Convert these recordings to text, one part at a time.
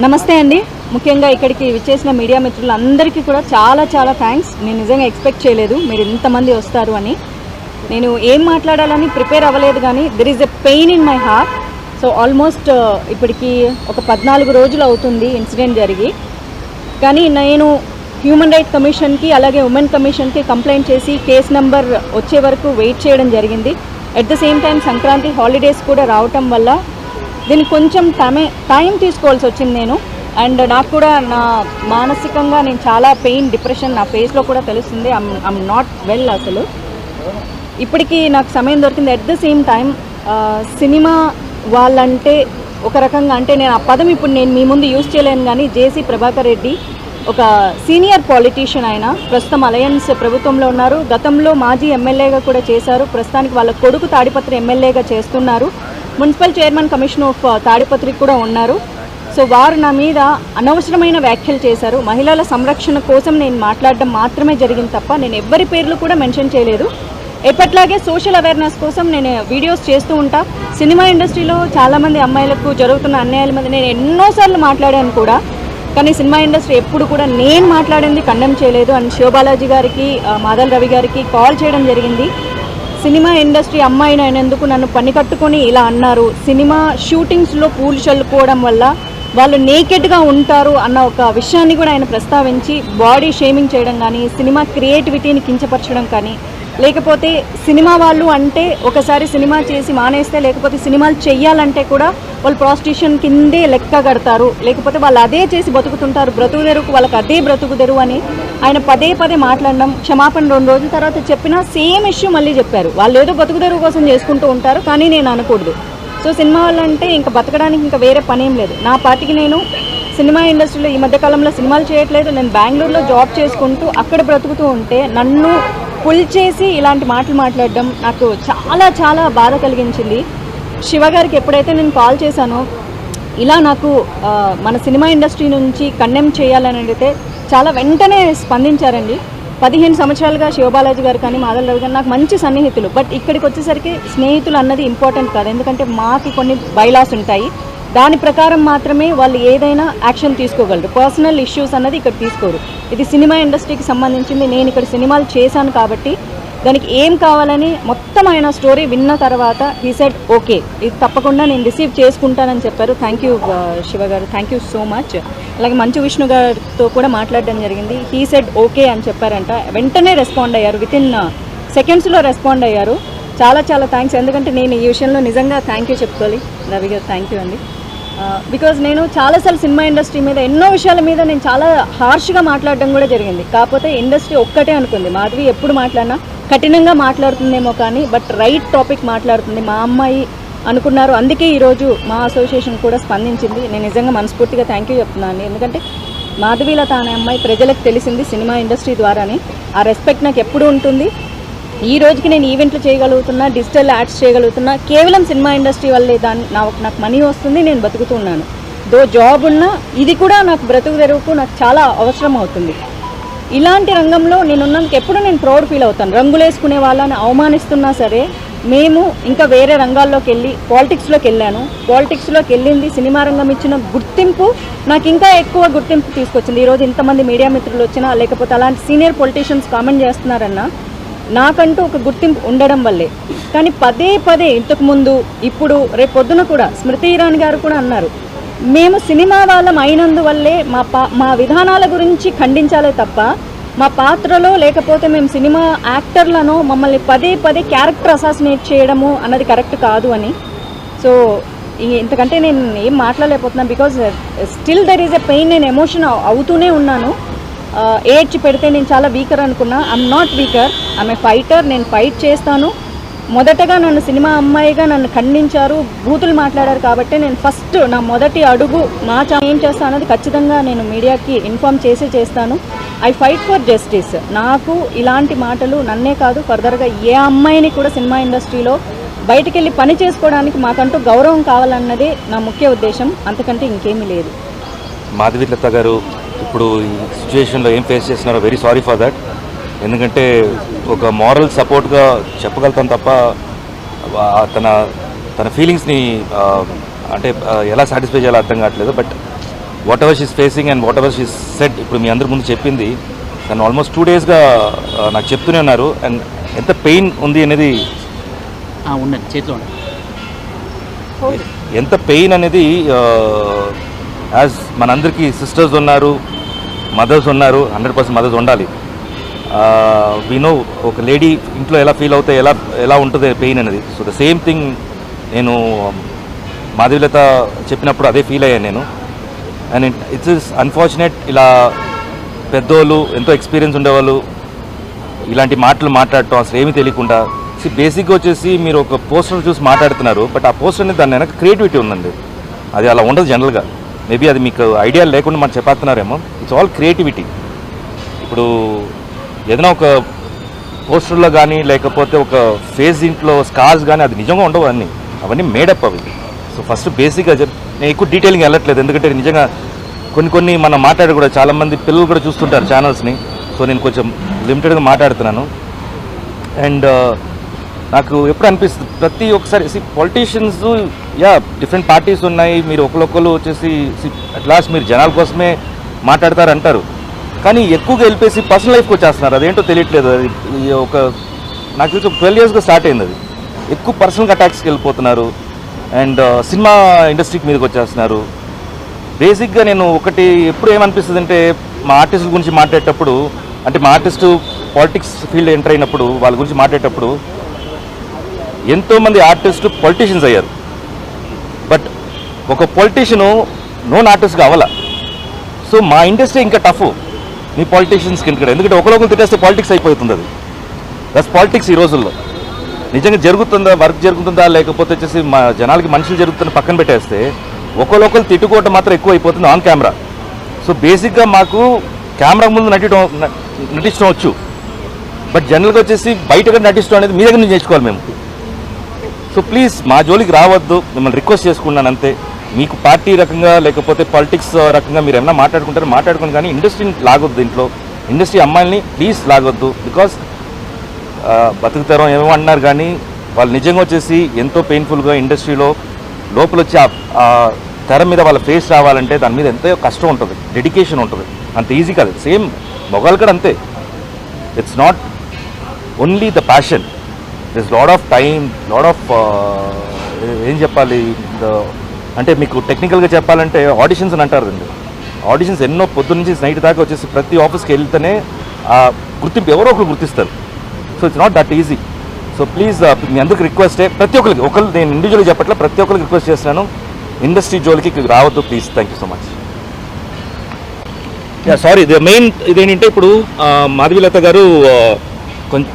నమస్తే అండి. ముఖ్యంగా ఇక్కడికి విచ్చేసిన మీడియా మిత్రులందరికీ కూడా చాలా చాలా థ్యాంక్స్. నేను నిజంగా ఎక్స్పెక్ట్ చేయలేదు మీరు ఇంతమంది వస్తారు అని. నేను ఏం మాట్లాడాలని ప్రిపేర్ అవ్వలేదు, కానీ there is a pain in my heart. So almost ఇప్పటికి ఒక 14 రోజులు అవుతుంది ఇన్సిడెంట్ జరిగి. కానీ నేను హ్యూమన్ రైట్స్ కమిషన్కి అలాగే ఉమెన్ కమిషన్కి కంప్లైంట్ చేసి కేస్ నెంబర్ వచ్చే వరకు వెయిట్ చేయడం జరిగింది. At the same time Sankranti holidays కూడా రావటం వల్ల దీనికి కొంచెం టైం తీసుకోవాల్సి వచ్చింది నేను. అండ్ నాకు కూడా నా మానసికంగా నేను చాలా పెయిన్, డిప్రెషన్ నా ఫేస్లో కూడా తెలుస్తుంది. ఐమ్ నాట్ వెల్ అసలు. ఇప్పటికీ నాకు సమయం దొరికింది. At the same time cinema వాళ్ళంటే ఒక రకంగా, అంటే నేను ఆ పదం ఇప్పుడు నేను మీ ముందు యూజ్ చేయలేను, కానీ జేసీ ప్రభాకర్ రెడ్డి ఒక సీనియర్ పాలిటీషియన్. ఆయన ప్రస్తుతం అలయన్స్ ప్రభుత్వంలో ఉన్నారు. గతంలో మాజీ ఎమ్మెల్యేగా కూడా చేశారు. ప్రస్తుతానికి వాళ్ళ కొడుకు తాడిపత్రి ఎమ్మెల్యేగా చేస్తున్నారు. మున్సిపల్ చైర్మన్ కమిషన్ ఆఫ్ తాడిపత్రికి కూడా ఉన్నారు. సో వారు నా మీద అనవసరమైన వ్యాఖ్యలు చేశారు. మహిళల సంరక్షణ కోసం నేను మాట్లాడడం మాత్రమే జరిగింది తప్ప నేను ఎవ్వరి పేర్లు కూడా మెన్షన్ చేయలేదు. ఎప్పట్లాగే సోషల్ అవేర్నెస్ కోసం నేను వీడియోస్ చేస్తూ ఉంటా. సినిమా ఇండస్ట్రీలో చాలామంది అమ్మాయిలకు జరుగుతున్న అన్యాయాల మీద నేను ఎన్నోసార్లు మాట్లాడాను కూడా, కానీ సినిమా ఇండస్ట్రీ ఎప్పుడు కూడా నేను మాట్లాడింది కండెమ్ చేయలేదు. అండ్ శివబాలాజీ గారికి, మాదల్ రవి గారికి కాల్ చేయడం జరిగింది. సినిమా ఇండస్ట్రీ అమ్మాయిని అయినందుకు నన్ను పని కట్టుకొని ఇలా అన్నారు. సినిమా షూటింగ్స్లో పూలు చల్లుకోవడం వల్ల వాళ్ళు నేకెడ్గా ఉంటారు అన్న ఒక విషయాన్ని కూడా ఆయన ప్రస్తావించి బాడీ షేమింగ్ చేయడం కానీ, సినిమా క్రియేటివిటీని కించపరచడం కానీ, లేకపోతే సినిమా వాళ్ళు అంటే ఒకసారి సినిమా చేసి మానేస్తే, లేకపోతే సినిమాలు చెయ్యాలంటే కూడా వాళ్ళు ప్రాస్టిట్యూషన్ కిందే లెక్క కడతారు, లేకపోతే వాళ్ళు అదే చేసి బతుకుతుంటారు, బ్రతుకుదెరుకు వాళ్ళకి అదే బ్రతుకుదెరు అని ఆయన పదే పదే మాట్లాడడం. క్షమాపణ 2 రోజుల తర్వాత చెప్పినా సేమ్ ఇష్యూ మళ్ళీ చెప్పారు. వాళ్ళు ఏదో బతుకుదెరువు కోసం చేసుకుంటూ ఉంటారు, కానీ నేను అనకూడదు. సో సినిమా వాళ్ళంటే ఇంకా బతకడానికి ఇంకా వేరే పని ఏం లేదు. నా పాటికి నేను సినిమా ఇండస్ట్రీలో ఈ మధ్యకాలంలో సినిమాలు చేయట్లేదు. నేను బెంగళూరులో జాబ్ చేసుకుంటూ అక్కడ బ్రతుకుతూ ఉంటే నన్ను పుల్ చేసి ఇలాంటి మాటలు మాట్లాడడం నాకు చాలా చాలా బాధ కలిగించింది. శివ గారికి ఎప్పుడైతే నేను కాల్ చేశానో ఇలా నాకు మన సినిమా ఇండస్ట్రీ నుంచి కండెమ్ చేయాలని అడిగితే చాలా వెంటనే స్పందించారండి. 15 సంవత్సరాలుగా శివబాలాజీ గారు కానీ, మాదల్ రవి గారు నాకు మంచి సన్నిహితులు. బట్ ఇక్కడికి వచ్చేసరికి స్నేహితులు అన్నది ఇంపార్టెంట్ కాదు, ఎందుకంటే మాకు కొన్ని బైలాస్ ఉంటాయి. దాని ప్రకారం మాత్రమే వాళ్ళు ఏదైనా యాక్షన్ తీసుకోగలరు. పర్సనల్ ఇష్యూస్ అన్నది ఇక్కడ తీసుకోరు. ఇది సినిమా ఇండస్ట్రీకి సంబంధించింది. నేను ఇక్కడ సినిమాలు చేశాను కాబట్టి దానికి ఏం కావాలని మొత్తం ఆయన స్టోరీ విన్న తర్వాత హీ సెడ్ ఓకే, ఇది తప్పకుండా నేను రిసీవ్ చేసుకుంటానని చెప్పారు. థ్యాంక్ యూ శివ గారు, థ్యాంక్ యూ సో మచ్. అలాగే మంచు విష్ణు గారితో కూడా మాట్లాడడం జరిగింది. హీ సెడ్ ఓకే అని చెప్పారంట. వెంటనే రెస్పాండ్ అయ్యారు, వితిన్ సెకండ్స్లో రెస్పాండ్ అయ్యారు. చాలా చాలా థ్యాంక్స్. ఎందుకంటే నేను ఈ విషయంలో నిజంగా థ్యాంక్ యూ చెప్పుకోవాలి. రవి గారు థ్యాంక్ యూ అండి. బికాజ్ నేను చాలాసార్లు సినిమా ఇండస్ట్రీ మీద ఎన్నో విషయాల మీద నేను చాలా హార్ష్గా మాట్లాడడం కూడా జరిగింది. కాకపోతే ఇండస్ట్రీ ఒక్కటే అనుకుంది, మాధవి ఎప్పుడు మాట్లాడినా కఠినంగా మాట్లాడుతుందేమో కానీ బట్ రైట్ టాపిక్ మాట్లాడుతుంది మా అమ్మాయి అనుకున్నారు. అందుకే ఈరోజు మా అసోసియేషన్ కూడా స్పందించింది. నేను నిజంగా మనస్ఫూర్తిగా థ్యాంక్ యూ చెప్తున్నాను. ఎందుకంటే మాధవీలత అనే అమ్మాయి ప్రజలకు తెలిసింది సినిమా ఇండస్ట్రీ ద్వారానే. ఆ రెస్పెక్ట్ నాకు ఎప్పుడు ఉంటుంది. ఈ రోజుకి నేను ఈవెంట్లు చేయగలుగుతున్నా, డిజిటల్ యాడ్స్ చేయగలుగుతున్నా కేవలం సినిమా ఇండస్ట్రీ వల్లే. నాకు మనీ వస్తుంది, నేను బతుకుతున్నాను. జాబ్ ఉన్నా ఇది కూడా నాకు బ్రతుకు తెరువుకు నాకు చాలా అవసరం అవుతుంది. ఇలాంటి రంగంలో నేనున్నందుకు ఎప్పుడు నేను ప్రౌడ్ ఫీల్ అవుతాను. రంగులేసుకునే వాళ్ళని అవమానిస్తున్నా సరే మేము ఇంకా వేరే రంగాల్లోకి వెళ్ళి పాలిటిక్స్లోకి వెళ్ళాను. పాలిటిక్స్లోకి వెళ్ళింది సినిమా రంగం ఇచ్చిన గుర్తింపు నాకు ఇంకా ఎక్కువ గుర్తింపు తీసుకొచ్చింది. ఈరోజు ఇంతమంది మీడియా మిత్రులు వచ్చినా, లేకపోతే అలాంటి సీనియర్ పొలిటీషియన్స్ కామెంట్ చేస్తున్నారన్నా నాకంటూ ఒక గుర్తింపు ఉండడం వల్లే. కానీ పదే పదే ఇంతకుముందు, ఇప్పుడు, రేపు పొద్దున కూడా స్మృతి ఇరానీ గారు కూడా అన్నారు, మేము సినిమా వాళ్ళం అయినందువల్లే మా విధానాల గురించి ఖండించాలే తప్ప మా పాత్రలో, లేకపోతే మేము సినిమా యాక్టర్లను మమ్మల్ని పదే పదే క్యారెక్టర్ అసాసినేట్ చేయడము అన్నది కరెక్ట్ కాదు అని. సో ఇంతకంటే నేను ఏం మాట్లాడలేకపోతున్నాను. Because still there is a pain. నేను ఎమోషన్ అవుతూనే ఉన్నాను. ఏడ్చి పెడితే నేను చాలా వీకర్ అనుకున్నా. I'm not weaker, I'm a fighter. నేను ఫైట్ చేస్తాను. మొదటగా నన్ను సినిమా అమ్మాయిగా నన్ను ఖండించారు, బూతులు మాట్లాడారు కాబట్టి నేను ఫస్ట్ నా మొదటి అడుగు ఏం చేస్తాను అన్నది ఖచ్చితంగా నేను మీడియాకి ఇన్ఫార్మ్ చేస్తాను. I fight for justice. నాకు ఇలాంటి మాటలు నన్నే కాదు, ఫర్దర్గా ఏ అమ్మాయిని కూడా సినిమా ఇండస్ట్రీలో బయటికి వెళ్ళి పని చేసుకోవడానికి మాకంటూ గౌరవం కావాలన్నదే నా ముఖ్య ఉద్దేశం. అంతకంటే ఇంకేమీ లేదు. మాధవీలత గారు ఇప్పుడు ఈ సిచ్యువేషన్లో ఏం ఫేస్ చేస్తున్నారో వెరీ సారీ ఫర్ దట్. ఎందుకంటే ఒక మారల్ సపోర్ట్గా చెప్పగలుగుతాను తప్ప తన ఫీలింగ్స్ని అంటే ఎలా సాటిస్ఫై చేయాలో అర్థం కావట్లేదు. But what ever she's facing and what ever she's said ఇప్పుడు మీ అందరి ముందు చెప్పింది తను ఆల్మోస్ట్ 2 డేస్గా నాకు చెప్తూనే ఉన్నారు. అండ్ ఎంత పెయిన్ ఉంది అనేది ఉన్నది చేతిలో ఉన్నది. ఎంత పెయిన్ అనేది యాజ్ మనందరికీ సిస్టర్స్ ఉన్నారు, మదర్స్ ఉన్నారు, 100% మదర్స్ ఉండాలి. వీ నో ఒక లేడీ ఇంట్లో ఎలా ఫీల్ అవుతాయి, ఎలా ఉంటుంది పెయిన్ అనేది. సో ద సేమ్ థింగ్ నేను మాధవీలత చెప్పినప్పుడు అదే ఫీల్ అయ్యాను నేను. అండ్ ఇట్స్ ఇస్ అన్ఫార్చునేట్ ఇలా పెద్దోళ్ళు ఎంతో ఎక్స్పీరియన్స్ ఉండేవాళ్ళు ఇలాంటి మాటలు మాట్లాడటం అసలు ఏమీ తెలియకుండా. బేసిక్గా వచ్చేసి మీరు ఒక పోస్టర్ చూసి మాట్లాడుతున్నారు, బట్ ఆ పోస్టర్ అనేది దాని వెనక క్రియేటివిటీ ఉందండి. అది అలా ఉండదు జనరల్గా. మేబీ అది మీకు ఐడియా లేకుండా మనం చెప్పేస్తున్నారేమో. It's all creativity. ఇప్పుడు ఏదైనా ఒక పోస్టర్లో కానీ లేకపోతే ఒక ఫేస్ ఇంట్లో స్కార్స్ కానీ అది నిజంగా ఉండవు, అవన్నీ మేడప్ అవి. సో ఫస్ట్ బేసిక్గా నేను ఎక్కువ డీటెయిలింగ్ వెళ్ళట్లేదు, ఎందుకంటే నిజంగా కొన్ని మనం మాట్లాడి కూడా చాలామంది పిల్లలు కూడా చూస్తుంటారు ఛానల్స్ని. సో నేను కొంచెం లిమిటెడ్గా మాట్లాడుతున్నాను. అండ్ నాకు ఎప్పుడు అనిపిస్తుంది ప్రతి ఒక్కసారి పొలిటీషియన్స్ డిఫరెంట్ పార్టీస్ ఉన్నాయి, మీరు ఒకరు వచ్చేసి అట్ లాస్ట్ మీరు జనాల కోసమే మాట్లాడతారు అంటారు, కానీ ఎక్కువగా వెళ్ళిపోయి పర్సనల్ లైఫ్కి వచ్చేస్తున్నారు. అదేంటో తెలియట్లేదు. అది ఒక నాకు తెలిసి 12 yearsగా స్టార్ట్ అయింది. అది ఎక్కువ పర్సనల్ అటాక్స్కి వెళ్ళిపోతున్నారు అండ్ సినిమా ఇండస్ట్రీకి మీదకి వచ్చేస్తున్నారు. బేసిక్గా నేను ఒకటి ఎప్పుడు ఏమనిపిస్తుంది అంటే మా ఆర్టిస్టుల గురించి మాట్లాడేటప్పుడు, అంటే మా ఆర్టిస్టు పాలిటిక్స్ ఫీల్డ్ ఎంటర్ అయినప్పుడు వాళ్ళ గురించి మాట్లాడేటప్పుడు ఎంతోమంది ఆర్టిస్టు పొలిటీషియన్స్ అయ్యారు, బట్ ఒక పొలిటీషియను నోన్ ఆర్టిస్ట్గా అవ్వాల. సో మా ఇండస్ట్రీ ఇంకా టఫ్ మీ పాలిటీషియన్స్కి ఎందుకంటే ఒకరొకరు తిట్టేస్తే పాలిటిక్స్ అయిపోతుంది. అది దట్స్ పాలిటిక్స్ ఈ రోజుల్లో. నిజంగా జరుగుతుందా, వర్క్ జరుగుతుందా, లేకపోతే వచ్చేసి మా జనాలకి మనుషులు జరుగుతుందని పక్కన పెట్టేస్తే ఒకరొకరు తిట్టుకోవటం మాత్రం ఎక్కువ అయిపోతుంది ఆన్ కెమెరా. సో బేసిక్గా మాకు కెమెరా ముందు నటించడం వచ్చు, బట్ జనరల్గా వచ్చేసి బయటగా నటించడం అనేది మీ దగ్గర నుంచి నేర్చుకోవాలి మేము. సో ప్లీజ్ మా జోలికి రావద్దు, మిమ్మల్ని రిక్వెస్ట్ చేసుకున్నాను అంతే. మీకు పార్టీ రకంగా లేకపోతే పాలిటిక్స్ రకంగా మీరు ఏమైనా మాట్లాడుకోండి, కానీ ఇండస్ట్రీని లాగొద్దు. ఇంట్లో ఇండస్ట్రీ అమ్మాయిల్ని ప్లీజ్ లాగొద్దు. బికాస్ బతుకుతారం ఏమో అన్నారు, కానీ వాళ్ళు నిజంగా వచ్చేసి ఎంతో పెయిన్ఫుల్గా ఇండస్ట్రీలో లోపల వచ్చి ఆ తెర మీద వాళ్ళ ఫేస్ రావాలంటే దాని మీద ఎంతో కష్టం ఉంటుంది, డెడికేషన్ ఉంటుంది. అంత ఈజీ కాదు. సేమ్ మొగాలు కూడా అంతే. It's not only the passion, this lot of time, lot of ఏం చెప్పాలి అంటే మీకు టెక్నికల్గా చెప్పాలంటే ఆడిషన్స్ అని అంటారండి. ఆడిషన్స్ ఎన్నో పొద్దు నుంచి నైట్ దాకా వచ్చేసి ప్రతి ఆఫీస్కి వెళ్తేనే ఆ గుర్తింపు ఎవరో ఒకరు గుర్తిస్తారు. So it's not that easy. So please మీ అందరికి రిక్వెస్టే, ప్రతి ఒక్కరికి నేను ఇండివిజువల్గా చెప్పట్లే, ప్రతి ఒక్కరికి రిక్వెస్ట్ చేస్తున్నాను, ఇండస్ట్రీ జోలికి రావద్దు please. Thank you so much. Sorry, main ఇదేంటంటే ఇప్పుడు మాధవీలత గారు కొంచెం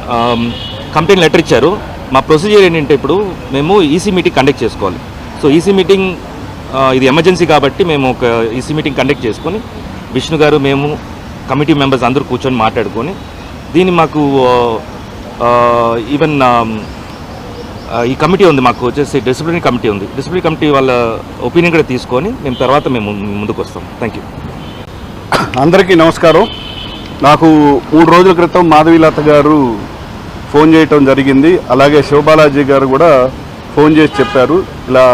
కంప్లైంట్ లెటర్ ఇచ్చారు. మా ప్రొసీజర్ ఏంటంటే ఇప్పుడు మేము ఈసీ మీటింగ్ కండక్ట్ చేసుకోవాలి. సో ఈసీ మీటింగ్ ఇది ఎమర్జెన్సీ కాబట్టి మేము ఒక ఈసీ మీటింగ్ కండక్ట్ చేసుకొని విష్ణు గారు మేము కమిటీ మెంబర్స్ అందరూ కూర్చొని మాట్లాడుకొని దీన్ని మాకు ఈవెన్ ఈ కమిటీ ఉంది, మాకు వచ్చేసి డిసిప్లినరీ కమిటీ ఉంది. డిసిప్లినరీ కమిటీ వాళ్ళ ఒపీనియన్ కూడా తీసుకొని మేము ముందుకు వస్తాం. Thank you. అందరికీ నమస్కారం. నాకు 3 రోజుల క్రితం మాధవీలత గారు ఫోన్ చేయటం జరిగింది. అలాగే శివబాలాజీ గారు కూడా ఫోన్ చేసి చెప్పారు ఇలా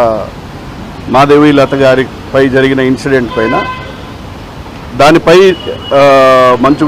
మాధవీలత గారిపై జరిగిన ఇన్సిడెంట్ పైన. దానిపై మంచు